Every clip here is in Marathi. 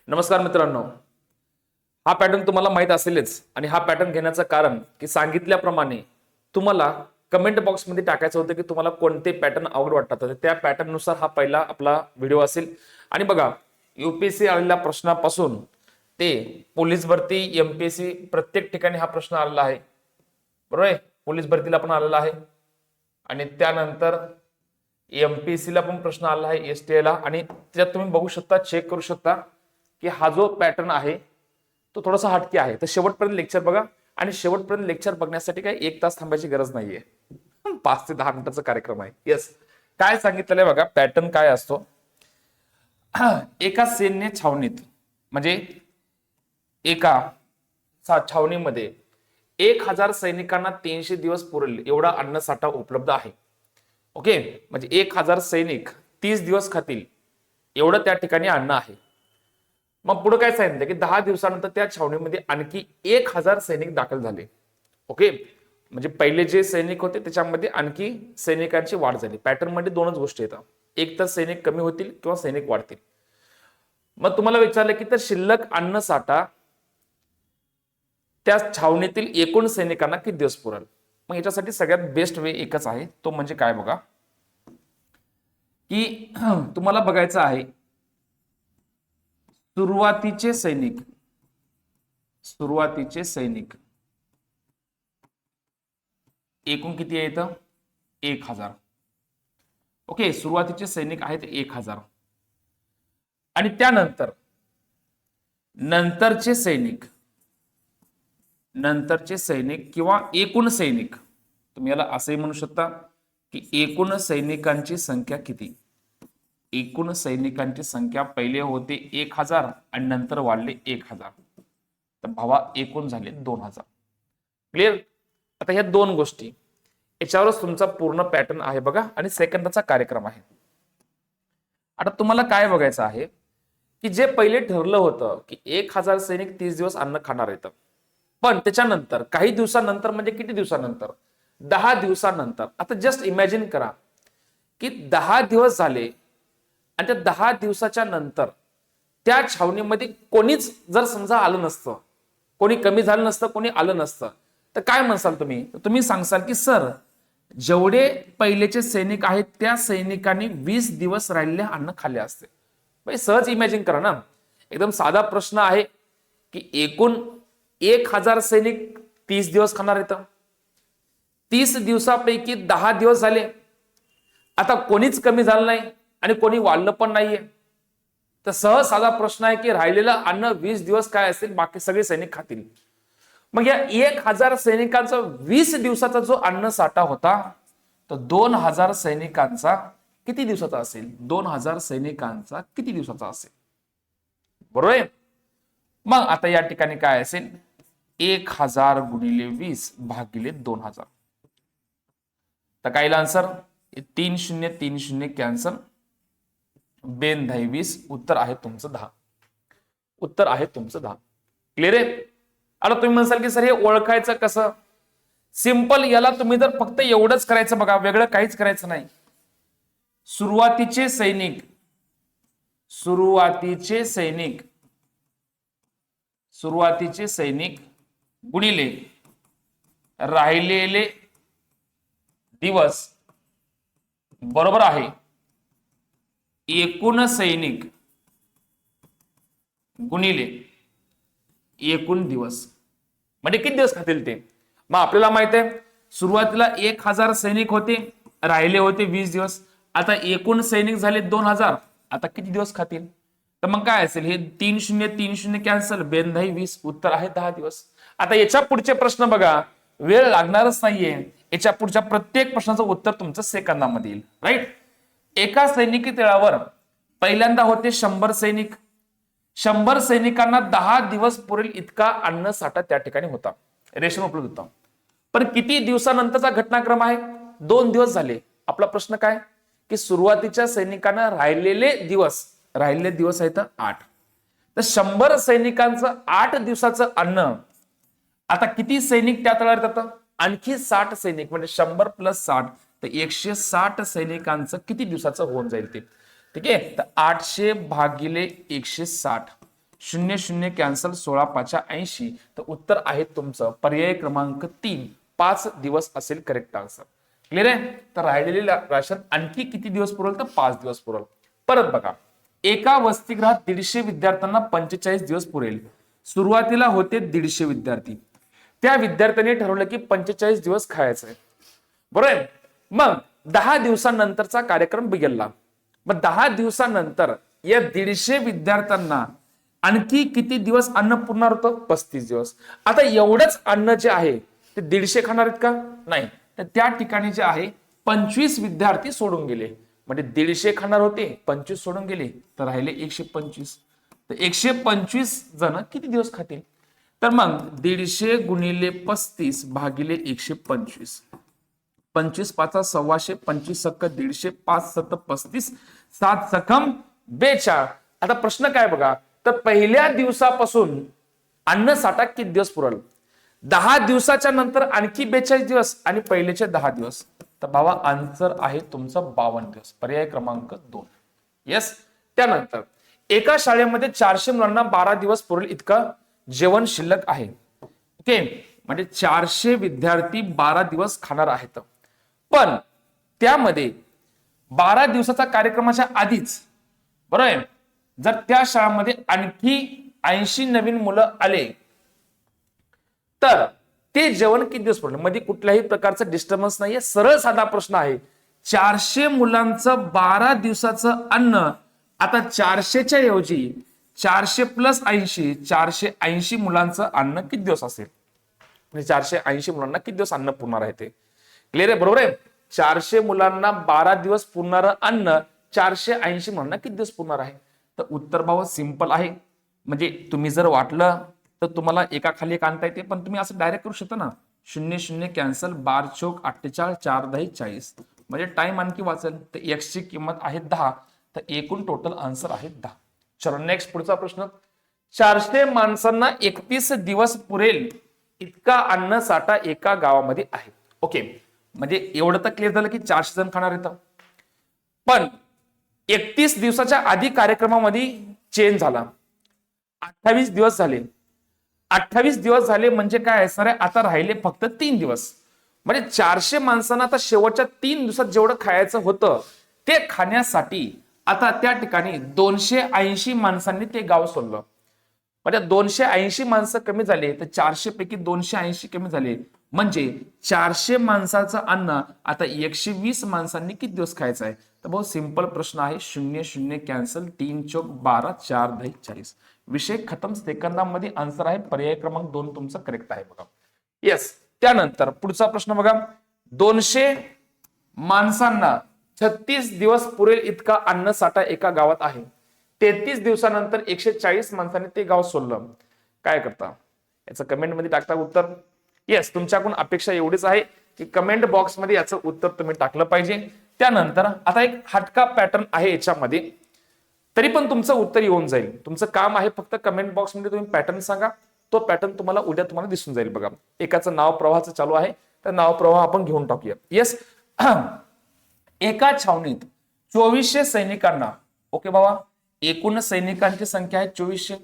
नमस्कार मित्रांनो, हा पॅटर्न तुम्हाला माहित असेलच आणि हा पॅटर्न घेण्याचं कारण की सांगितल्याप्रमाणे तुम्हाला कमेंट बॉक्समध्ये टाकायचं होतं की तुम्हाला कोणते पॅटर्न आवड वाटतात. तर त्या पॅटर्न नुसार हा पहिला आपला व्हिडिओ असेल. आणि बघा, यूपीएससी आलेल्या प्रश्नापासून ते पोलीस भरती, एमपीएससी प्रत्येक ठिकाणी हा प्रश्न आलेला आहे. बरोबर आहे, पोलीस भरतीला पण आलेला आहे आणि त्यानंतर एमपीएससी ला पण प्रश्न आला आहे, एसटीआय ला. आणि त्यात तुम्ही बघू शकता, चेक करू शकता की हा जो पॅटर्न आहे तो थोडासा हटके आहे. तर शेवटपर्यंत लेक्चर बघा. आणि शेवटपर्यंत लेक्चर बघण्यासाठी काही 1 तास थांबायची गरज नाहीये. 5 ते 10 मिनिटाचा कार्यक्रम आहे. येस, काय सांगितलेलं आहे बघा, पॅटर्न काय असतो. एका सैन्य छावणीत म्हणजे एका छावणीमध्ये 1000 सैनिकांना 300 दिवस पुरेल एवढा अन्नसाठा उपलब्ध आहे. ओके, म्हणजे 1000 सैनिक 30 दिवस खातील एवढं त्या ठिकाणी अन्न आहे. मग पुढे काय सांगितलं की 10 दिवसानंतर त्या छावणीमध्ये आणखी 1000 सैनिक दाखल झाले. ओके, म्हणजे पहिले जे सैनिक होते त्याच्यामध्ये आणखी सैनिकांची वाढ झाली. पॅटर्न मध्ये दोनच गोष्टी येतात, एक तर सैनिक कमी होतील किंवा सैनिक वाढतील. मग तुम्हाला विचारलं की तर शिल्लक अन्न साठा त्या छावणीतील एकूण सैनिकांना किती दिवस पुरेल. मग याच्यासाठी सगळ्यात बेस्ट वे एकच आहे, तो म्हणजे काय बघा की तुम्हाला बघायचं आहे सुरुवातीचे सैनिक एकूण किती आहे इथं, 1000. ओके, सुरुवातीचे सैनिक आहेत 1000 आणि त्यानंतर नंतरचे सैनिक किंवा एकूण सैनिक, तुम्ही याला असंही म्हणू शकता की एकूण सैनिकांची संख्या किती. एकूण सैनिकांची संख्या पहिले होते 1000 आणि नंतर वाढले 1000, तर भावा एकूण झाले 2000. क्लिअर. आता ह्या दोन गोष्टी याच्यावरच तुमचा पूर्ण पॅटर्न आहे बघा, आणि सेकंदाचा कार्यक्रम आहे. आता तुम्हाला काय बघायचं आहे की जे पहिले ठरलं होतं की 1000 सैनिक 30 दिवस अन्न खाणार आहेत, पण त्याच्यानंतर काही दिवसानंतर, म्हणजे किती दिवसानंतर, 10 दिवसानंतर. आता जस्ट इमॅजिन करा की 10 दिवस झाले आणि त्या 10 दिवसाच्या नंतर त्या छावणीमध्ये कोणीच जर समजा आलं नसतं, कोणी कमी झालं नसतं, कोणी आलं नसतं, तर काय म्हणसाल तुम्ही. तुम्ही सांगसाल की सर, जेवढे पहिलेचे सैनिक आहेत त्या सैनिकांनी 20 दिवस राहिलेले अन्न खाल्ले असते. म्हणजे सहज इमॅजिन करा ना, एकदम साधा प्रश्न आहे की एकूण 1000 सैनिक 30 दिवस खाणार आहेत, 30 दिवसापैकी 10 दिवस झाले, आता कोणीच कमी झालं नाही आणि कोणी वाढलं पण नाहीये, तर सहज साधा प्रश्न आहे की राहिलेलं अन्न 20 दिवस काय असेल, बाकी सगळे सैनिक खातील. मग या 1000 सैनिकांचा 20 दिवसाचा जो अन्न साठा होता, तो 2000 सैनिकांचा किती दिवसाचा असेल, 2000 सैनिकांचा किती दिवसाचा असेल. बरोबर आहे. मग आता या ठिकाणी काय असेल, 1000 गुणिले 20 भागिले 2000. तर काय आन्सर, 3030 कॅन्सल, 20 उत्तर आहे तुमचं 10. उत्तर आहे तुमचं 10. क्लिअर आहे. आता तुम्ही म्हणसाल की सर हे ओळखायचं कसं. सिंपल, याला तुम्ही जर फक्त एवढंच करायचं बघा, वेगळं काहीच करायचं नाही. सुरुवातीचे सैनिक गुणिले राहिलेले दिवस बरोबर आहे एकूण सैनिक गुणिले एकूण दिवस, म्हणजे किती दिवस खातील ते. मग आपल्याला माहित आहे सुरुवातीला 1000 सैनिक होते, राहिले होते 20 दिवस, आता एकूण सैनिक झाले 2000, आता किती दिवस खातील. तर मग काय असेल, हे 3030 कॅन्सल, 20 उत्तर आहे 10 दिवस. आता याच्या पुढचे प्रश्न बघा, वेळ लागणारच नाहीये. याच्या पुढच्या प्रत्येक प्रश्नाचं उत्तर तुमचं सेकंदामध्ये येईल. राईट. एका सैनिकी तळावर पहिल्यांदा होते 100 सैनिक. 100 सैनिकांना 10 दिवस पुरेल इतका अन्न साठा त्या ठिकाणी होता, रेशन उपलब्ध होता. पण किती दिवसानंतरचा घटनाक्रम आहे, 2 दिवस झाले. आपला प्रश्न काय की सुरुवातीच्या सैनिकांना राहिलेले दिवस आहेत 8. तर 100 सैनिकांचं 8 दिवसाचं अन्न, आता किती सैनिक त्या तळावर येतात, आणखी 60 सैनिक, म्हणजे 100 + 60, तर 160 सैनिकांचं किती दिवसाचं होऊन जाईल ते. ठीक आहे, तर 800 भागिले 160 शून्य शून्य कॅन्सल 16 5 80. तर उत्तर आहे तुमचं पर्याय क्रमांक 3 5 दिवस असेल करेक्ट आन्सर. क्लिअर आहे. तर राहिलेले राशन आणखी किती दिवस पुरवल तर 5 दिवस पुरवल. परत बघा, एका वसतिगृहात 150 विद्यार्थ्यांना 45 दिवस पुरेल. सुरुवातीला होते 150 विद्यार्थी. त्या विद्यार्थ्यांनी ठरवलं की 45 दिवस खायचं आहे, बरोबर. मग 10 दिवसानंतरचा कार्यक्रम बिघडला. मग 10 दिवसानंतर या 150 विद्यार्थ्यांना आणखी किती दिवस अन्न पुरणार होतं? 35 दिवस. आता एवढंच अन्न जे आहे ते 150 खाणार आहेत का? नाही. तर त्या ठिकाणी जे आहे 25 विद्यार्थी सोडून गेले. म्हणजे 150 खाणार होते, 25 सोडून गेले, तर राहिले 125. तर 125 जण किती दिवस खातील? तर मग 150 गुणिले 35 भागिले 125. 25 5 125, 25 सक्क 150, 5 7 35, 7 सकम 42. आता प्रश्न काय बघा, तर पहिल्या दिवसापासून अन्न साठा किती दिवस पुरल? 10 दिवसाच्या नंतर आणखी 42 दिवस आणि पहिलेचे 10 दिवस. तर बाबा आन्सर आहे तुमचा 52 दिवस. पर्याय क्रमांक 2. येस. त्यानंतर एका शाळेमध्ये 400 मुलांना 12 दिवस पुरेल इतकं जेवण शिल्लक आहे. ओके, म्हणजे 400 विद्यार्थी 12 दिवस खाणार आहेत. पण त्यामध्ये 12 दिवसाचा कार्यक्रमाच्या आधीच, बरोबर आहे, जर त्या शाळेमध्ये आणखी 80 नवीन मुलं आले तर ते जेवण किती दिवस पुरलं? मध्ये कुठल्याही प्रकारचं डिस्टर्बन्स नाहीये. सरळ साधा प्रश्न आहे. 400 मुलांचं 12 दिवसाचं अन्न, आता 400च्या ऐवजी 400 प्लस 80, 480 मुलांचं अन्न किती दिवस असेल? म्हणजे 480 मुलांना किती दिवस अन्न पुरणार आहे ते? क्लिअर आहे, बरोबर आहे. 400 मुलांना 12 दिवस पुरणारं अन्न 480 मुलांना किती दिवस पुरणार आहे? तर उत्तर भाव सिंपल आहे. म्हणजे तुम्ही जर वाटलं तर तुम्हाला एका खाली एक आणता येते, पण तुम्ही असं डायरेक्ट करू शकता ना. 0 0 कॅन्सल, 12 चौक 48, 4 10 40. म्हणजे टाइम आणखी वाचेल. तर x ची किंमत आहे 10. तर एकूण टोटल आन्सर आहे 10. चलो नेक्स्ट पुढचा प्रश्न. 400 माणसांना 31 दिवस पुरेल इतका अन्न साठा एका गावामध्ये आहे. ओके, म्हणजे एवढं तर क्लिअर झालं की 400 जण खाणार आहेत. पण 31 दिवसाच्या आधी कार्यक्रमामध्ये चेंज झाला. 28 दिवस झाले. 28 दिवस झाले म्हणजे काय असणार आहे? आता राहिले फक्त 3 दिवस. म्हणजे 400 माणसांना आता शेवटच्या 3 दिवसात जेवढं खायचं होतं ते खाण्यासाठी आता त्या ठिकाणी 280 माणसांनी ते गाव सोडलं. म्हणजे 280 माणसं कमी झाले तर 400 पैकी 280 कमी झाले. म्हणजे 400 माणसाचं अन्न आता 120 माणसांनी किती दिवस खायचं आहे? तर बहुत सिंपल प्रश्न आहे. 0 0 कॅन्सल, 3 चौक 12, 4 10 40. विषय खतम. सेकंदामध्ये आन्सर आहे पर्याय क्रमांक 2 तुमचा करेक्ट आहे बघा. येस. त्यानंतर पुढचा प्रश्न बघा. 200 माणसांना 36 दिवस पुरेल इतका अन्न साठा एका गावात आहे. 33 दिवसानंतर 140 माणसांनी ते गाव सोडलं. काय करता? याचं कमेंट मध्ये टाकता उत्तर. येस, तुमच्याकडून अपेक्षा एवढीच आहे की कमेंट बॉक्स मध्ये याचं उत्तर तुम्ही टाकलं पाहिजे. त्यानंतर आता एक हटका पॅटर्न आहे याच्यामध्ये, तरी पण तुमचं उत्तर येऊन जाईल. तुमचं काम आहे फक्त कमेंट बॉक्स मध्ये तुम्ही पॅटर्न सांगा. तो पॅटर्न तुम्हाला उद्या तुम्हाला दिसून जाईल बघा. एकाचं नाव प्रवाहाचं चालू आहे, तर नाव प्रवाह आपण घेऊन टाकूया. येस. एका छावणीत 2400 सैनिकांना, ओके बाबा, एकूण सैनिकांची संख्या आहे 2400.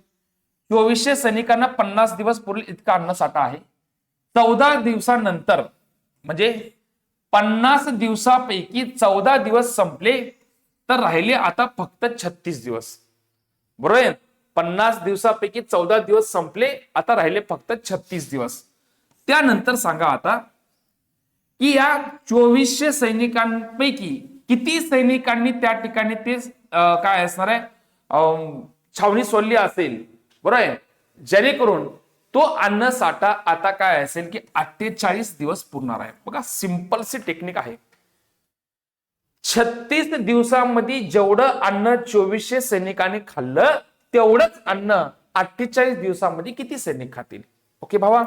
2400 सैनिकांना 50 दिवस पुरेल इतका अन्न साठा आहे. 14 दिवसानंतर म्हणजे 50 दिवसापैकी 14 दिवस संपले तर राहिले आता फक्त 36 दिवस. बरोबर आहे. 50 दिवसापैकी 14 दिवस संपले, आता राहिले फक्त 36 दिवस. त्यानंतर सांगा आता की या 2400 सैनिकांपैकी किती सैनिकांनी त्या ठिकाणी ते काय असणार आहे छावणी सोडली असेल, बरोबर आहे, जेणेकरून तो अन्न साठा आता काय असेल की 48 दिवस पुरणार आहे. बघा सिंपल सी टेक्निक आहे. 36 दिवसांमध्ये जेवढं अन्न 2400 सैनिकांनी खाल्लं तेवढंच अन्न 48 दिवसांमध्ये किती सैनिक खातील? ओके भावा.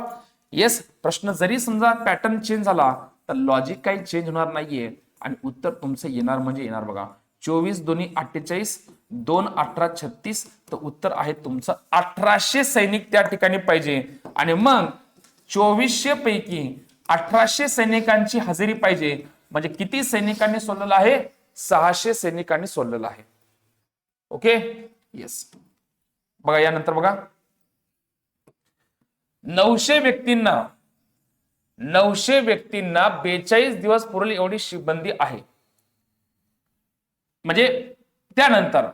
येस. प्रश्न जरी समजा पॅटर्न चेंज झाला तर लॉजिक काही चेंज होणार नाहीये आणि उत्तर तुमचं येणार म्हणजे येणार बघा. 24 दोन्ही 48, 2 18 36. तर उत्तर आहे तुमचं 1800 सैनिक त्या ठिकाणी पाहिजे. आणि मग 2400 पैकी 1800 सैनिकांची हजेरी पाहिजे. म्हणजे किती सैनिकांनी सोडलेलं आहे? 600 सैनिकांनी सोडलेलं आहे. ओके. येस. बघा यानंतर बघा 900 व्यक्तींना 42 दिवस पुरेल एवढी शिबंदी आहे. म्हणजे त्यानंतर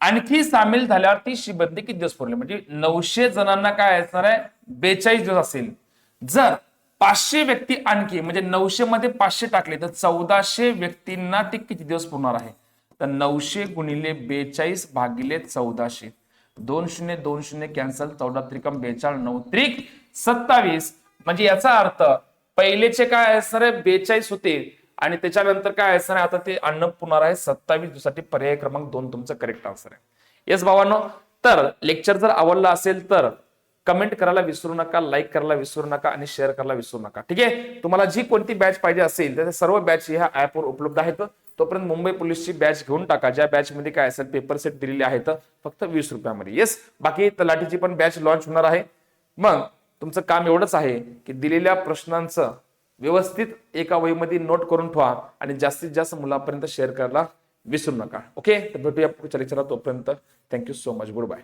आणखी सामील झाल्यावर ती शिबंदी किती दिवस पुरली, म्हणजे 900 जणांना काय असणार आहे 42 दिवस असेल. जर 500 व्यक्ती आणखी म्हणजे 900 मध्ये 500 टाकले तर 1400 व्यक्तींना ती किती दिवस पुरणार आहे. तर 900 गुणिले 42 भागिले 1400, 2020 कॅन्सल, 14 त्रिकम 42, 9 त्रिक 27. म्हणजे याचा अर्थ पहिलेचे काय असणार आहे 42 होते आणि त्याच्यानंतर काय असणार आहे आता ते अन्न पुरणार आहे 27 दिवसासाठी. पर्याय क्रमांक 2 तुमचं करेक्ट आन्सर आहे. येस भावांनो, तर लेक्चर जर आवडला असेल तर कमेंट करायला विसरू नका, लाईक करायला विसरू नका आणि शेअर करायला विसरू नका. ठीक आहे, तुम्हाला जी कोणती बॅच पाहिजे असेल त्या सर्व बॅच ह्या ऍपवर उपलब्ध आहेत. तोपर्यंत मुंबई पोलीसची बॅच घेऊन टाका, ज्या बॅच मध्ये काय असेल पेपर सेट दिलेले आहेत फक्त 20 रुपयामध्ये. येस, बाकी तलाठीची पण बॅच लॉन्च होणार आहे. मग तुमचं काम एवढंच आहे की दिलेल्या प्रश्नांचं व्यवस्थित एका वहीमध्ये नोट करून ठेवा आणि जास्तीत जास्त मुलांपर्यंत शेअर करायला विसरू नका. ओके, तर भेटूया पुढच्या लेक्चरला. तोपर्यंत thank you so much, good bye.